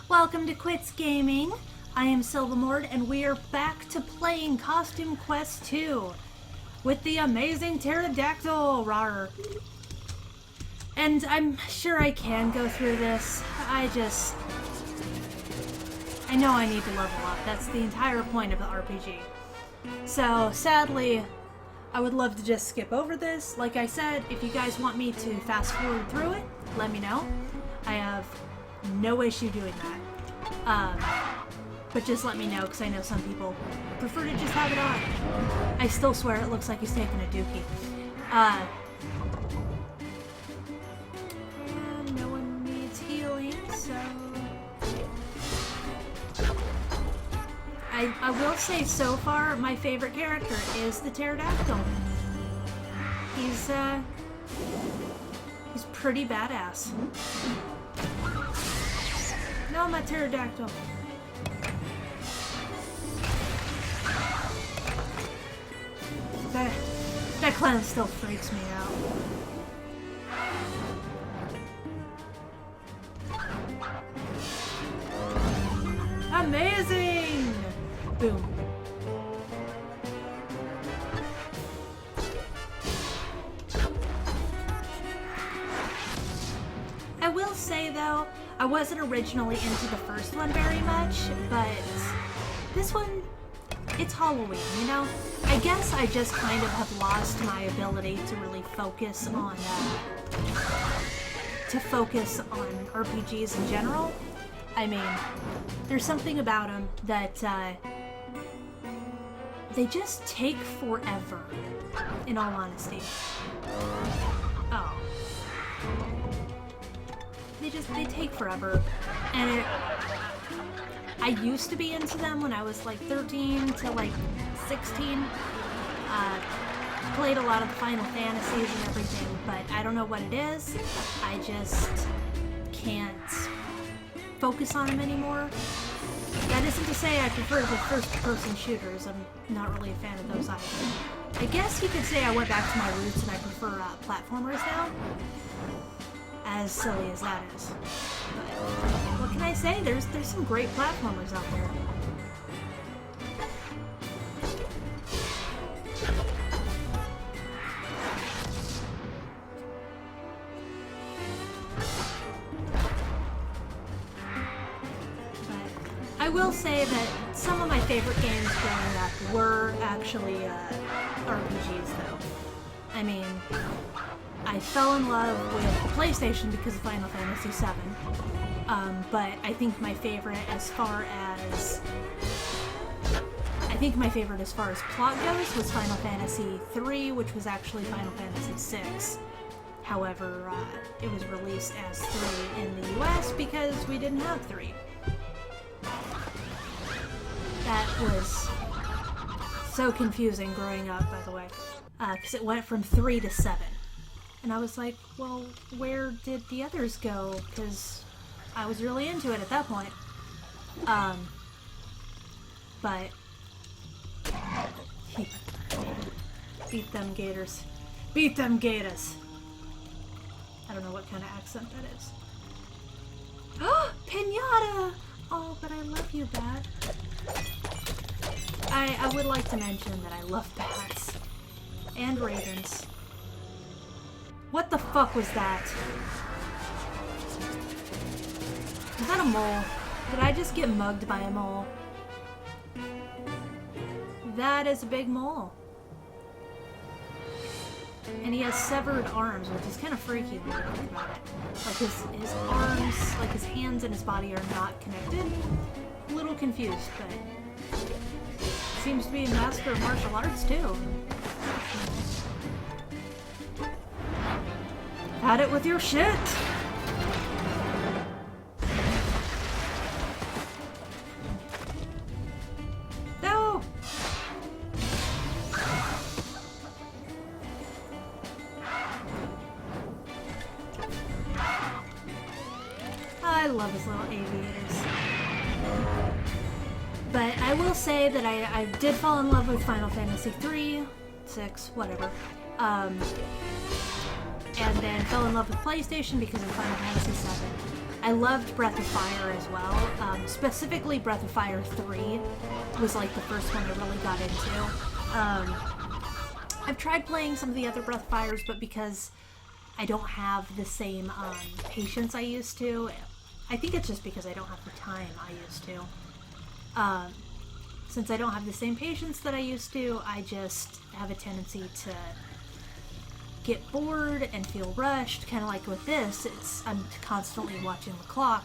Welcome to Quits Gaming. I am Silvermord, and we are back to playing Costume Quest 2 with the amazing pterodactyl, rawr. And I'm sure I can go through this. I know I need to level up. That's the entire point of the RPG. So, sadly, I would love to just skip over this. Like I said, if you guys want me to fast forward through it, let me know. I have no issue doing that. But just let me know, because I know some people prefer to just have it on. I still swear it looks like he's taking a dookie. And no one needs healing, so... I will say, so far, my favorite character is the pterodactyl. He's pretty badass. No, my pterodactyl. That clown still freaks me out. Amazing! Boom. I will say though, I wasn't originally into the first one very much, but this one, it's Halloween, you know? I guess I just kind of have lost my ability to really focus on RPGs in general. I mean, there's something about them that they just take forever, in all honesty. Oh. They take forever. And I used to be into them when I was like 13 to like 16. Played a lot of the Final Fantasies and everything, but I don't know what it is. I just can't focus on them anymore. That isn't to say I prefer the first-person shooters. I'm not really a fan of those either. I guess you could say I went back to my roots and I prefer platformers now. As silly as that is. But what can I say? There's some great platformers out there. I will say that some of my favorite games growing up were actually RPGs, though. I mean, I fell in love with PlayStation because of Final Fantasy VII, but I think my favorite as far as plot goes was Final Fantasy III, which was actually Final Fantasy VI. However, it was released as 3 in the US because we didn't have 3. That was so confusing growing up, by the way, because it went from 3 to 7. And I was like, well, where did the others go? Because I was really into it at that point. But... beat them gators. Beat them gators! I don't know what kind of accent that is. Oh, Pinata! Oh, but I love you, Bat. I would like to mention that I love bats. And ravens. What the fuck was that? Is that a mole? Did I just get mugged by a mole? That is a big mole. And he has severed arms, which is kind of freaky when you think about it. Like his arms, like his hands and his body are not connected. A little confused, but seems to be a master of martial arts too. Had it with your shit! No! I love his little aviators. But I will say that I did fall in love with Final Fantasy III, 6, whatever. and then fell in love with PlayStation because of Final Fantasy VII. I loved Breath of Fire as well. Specifically, Breath of Fire 3 was like the first one I really got into. I've tried playing some of the other Breath of Fires, but because I don't have the same patience I used to, I think it's just because I don't have the time I used to. Since I don't have the same patience that I used to, I just have a tendency to get bored and feel rushed. Kind of like with this, I'm constantly watching the clock,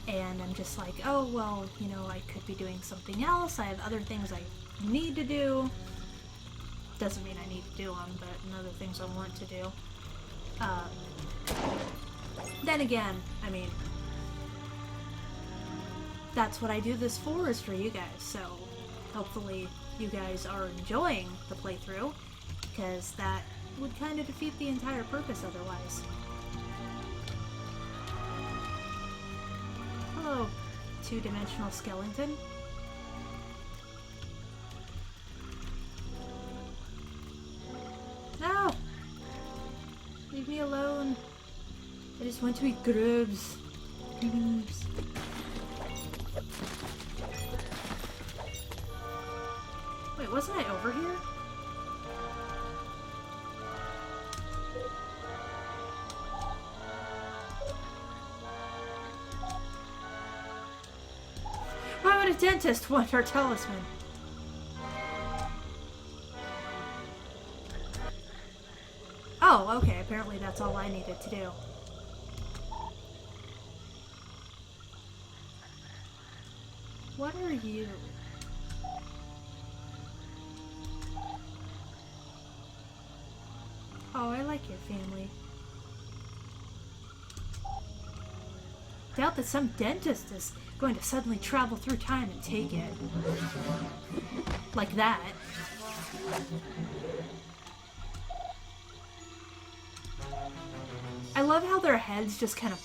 and I'm just like, oh, well, you know, I could be doing something else. I have other things I need to do. Doesn't mean I need to do them, but other things I want to do. Then again, I mean, that's what I do this for, is for you guys, so hopefully you guys are enjoying the playthrough, because that would kind of defeat the entire purpose otherwise. Hello, two-dimensional skeleton. No! Leave me alone. I just want to eat grubs. Grubs. Wait, wasn't I over here? Why would a dentist want our talisman? Oh, okay, apparently that's all I needed to do. What are you? Oh, I like your family. Doubt that some dentist is going to suddenly travel through time and take it. Like that. I love how their heads just kind of...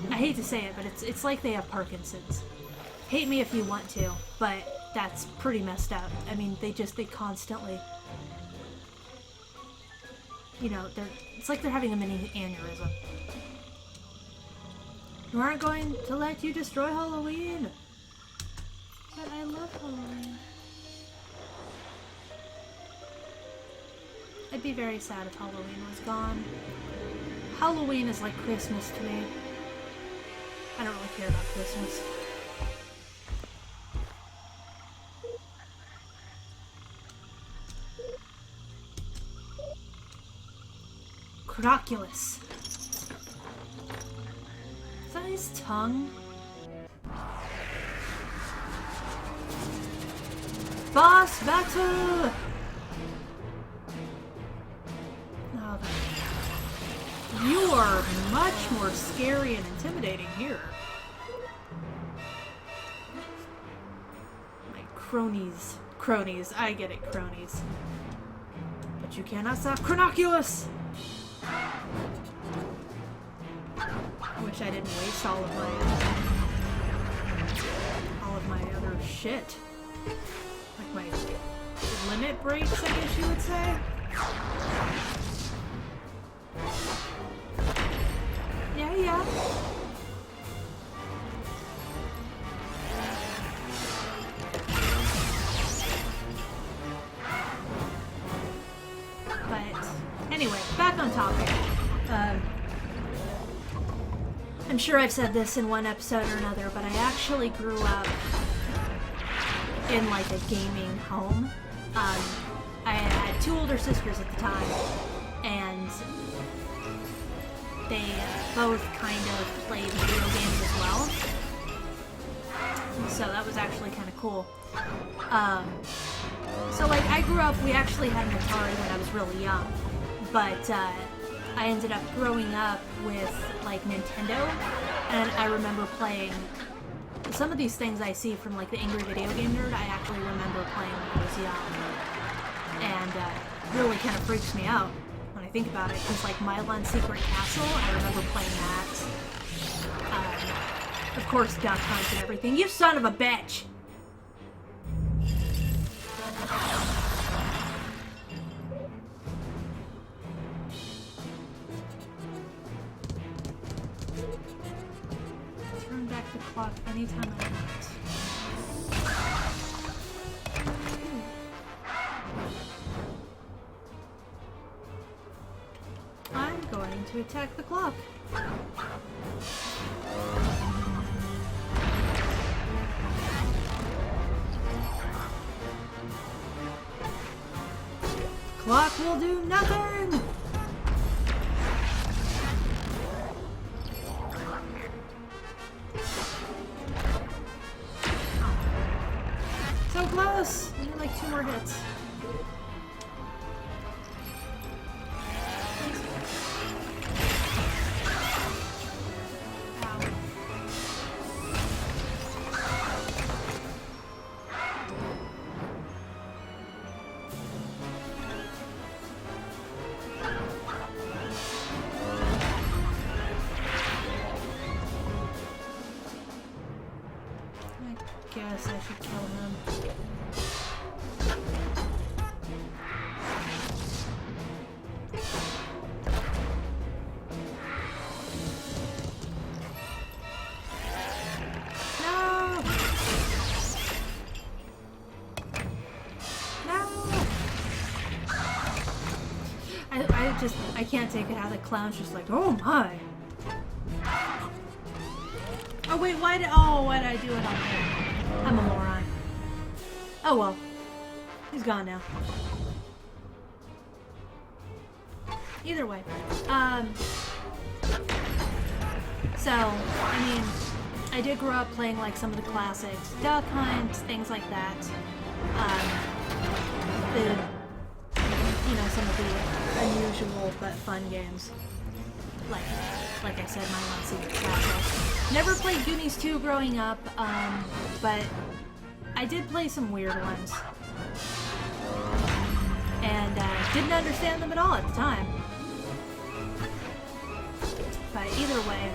I hate to say it, but it's like they have Parkinson's. Hate me if you want to, but that's pretty messed up. I mean, they constantly... You know, it's like they're having a mini aneurysm. We aren't going to let you destroy Halloween. But I love Halloween. I'd be very sad if Halloween was gone. Halloween is like Christmas to me. I don't really care about Christmas. Crocodulus. Is that his tongue? Boss battle! Oh, you are much more scary and intimidating here. My cronies. Cronies. I get it, cronies. But you cannot stop Crocodulus! I wish I didn't waste all of my other shit. Like my limit breaks, I guess you would say. Yeah. But anyway, back on topic. I'm sure I've said this in one episode or another, but I actually grew up in like a gaming home. I had two older sisters at the time, and they both kind of played video games as well. So that was actually kind of cool. So like I grew up, we actually had an Atari when I was really young, but I ended up growing up with like Nintendo, and I remember playing some of these things I see from like the Angry Video Game Nerd. I actually remember playing when I was young, and really kind of freaks me out when I think about it, because like Milan Secret Castle, I remember playing that. Of course, Duck Hunt and everything. You son of a bitch! Turn back the clock anytime I want. I'm going to attack the clock. Clock will do nothing! So close! I need like 2 more hits. Guess I should kill him. No! No! I can't take it how the clown's just like, oh my! Oh wait, why did I do it on there? I'm a moron. Oh well. He's gone now. Either way. So, I mean, I did grow up playing like some of the classics. Duck Hunt, things like that. Some of the unusual but fun games. Like I said, my last Secret Castle. Never played Goonies 2 growing up, but I did play some weird ones. And didn't understand them at all at the time. But either way,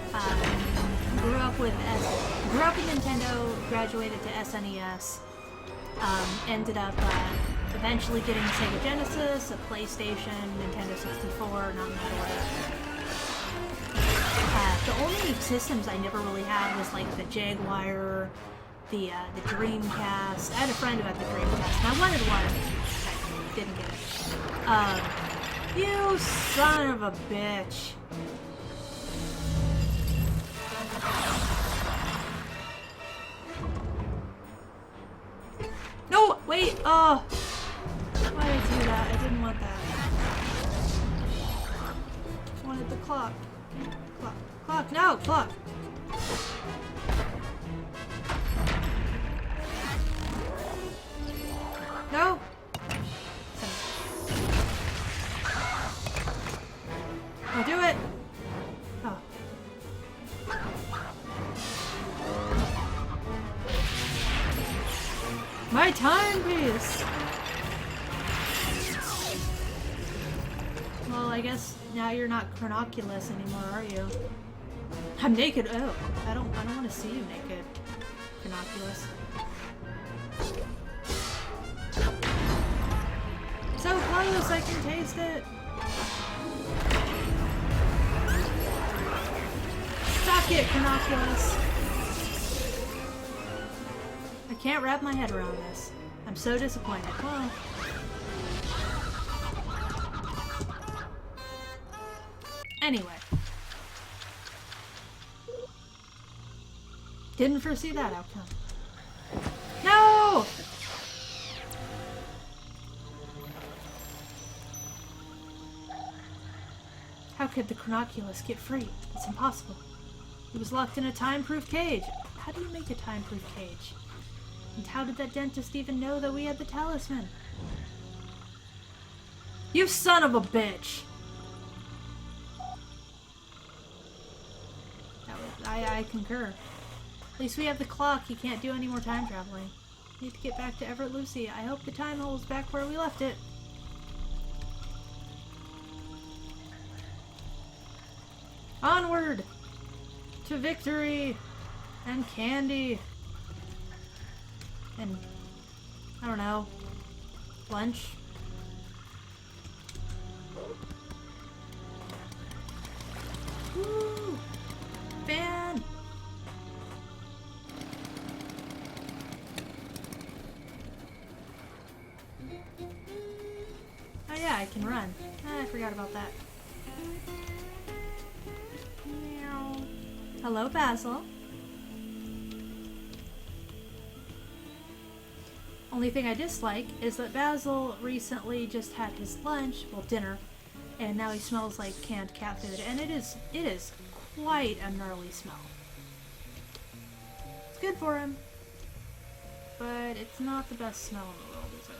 grew up with Nintendo, graduated to SNES, ended up eventually getting a Sega Genesis, a PlayStation, Nintendo 64, not in that order. The only systems I never really had was like the Jaguar, the Dreamcast. I had a friend who had the Dreamcast, and I wanted one. I didn't get it. You son of a bitch. No, wait, why did I do that? I didn't want that. I wanted the clock. Clock, no, clock. No. I'll do it. Oh. My timepiece. Well, I guess now you're not Chronoculus anymore, are you? I'm naked. Oh, I don't want to see you naked, Chronoculus. So close, I can taste it. Suck it, Chronoculus. I can't wrap my head around this. I'm so disappointed. Well, anyway. Didn't foresee that outcome. No! How could the Chronoculus get free? It's impossible. He was locked in a time-proof cage. How do you make a time-proof cage? And how did that dentist even know that we had the talisman? You son of a bitch! I concur. At least we have the clock. He can't do any more time traveling. Need to get back to Everett Lucy. I hope the time hole is back where we left it. Onward! To victory! And candy! And, I don't know, lunch? Woo! can run. I forgot about that. Meow. Hello, Basil. Only thing I dislike is that Basil recently just had his lunch, well, dinner, and now he smells like canned cat food, and it is quite a gnarly smell. It's good for him, but it's not the best smell in the world, is it?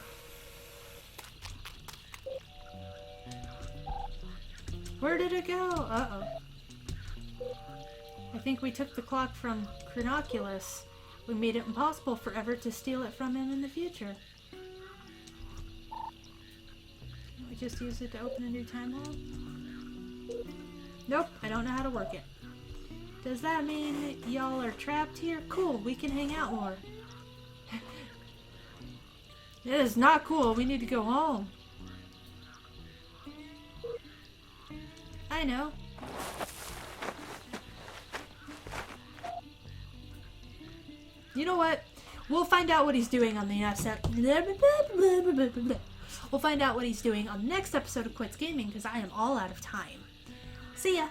Where did it go? Uh-oh. I think we took the clock from Chronoculus. We made it impossible for Ever to steal it from him in the future. We just use it to open a new time hole? Nope, I don't know how to work it. Does that mean y'all are trapped here? Cool, we can hang out more. It is not cool, we need to go home. I know. You know what? We'll find out what he's doing on the next We'll find out what he's doing on the next episode of Quits Gaming because I am all out of time. See ya!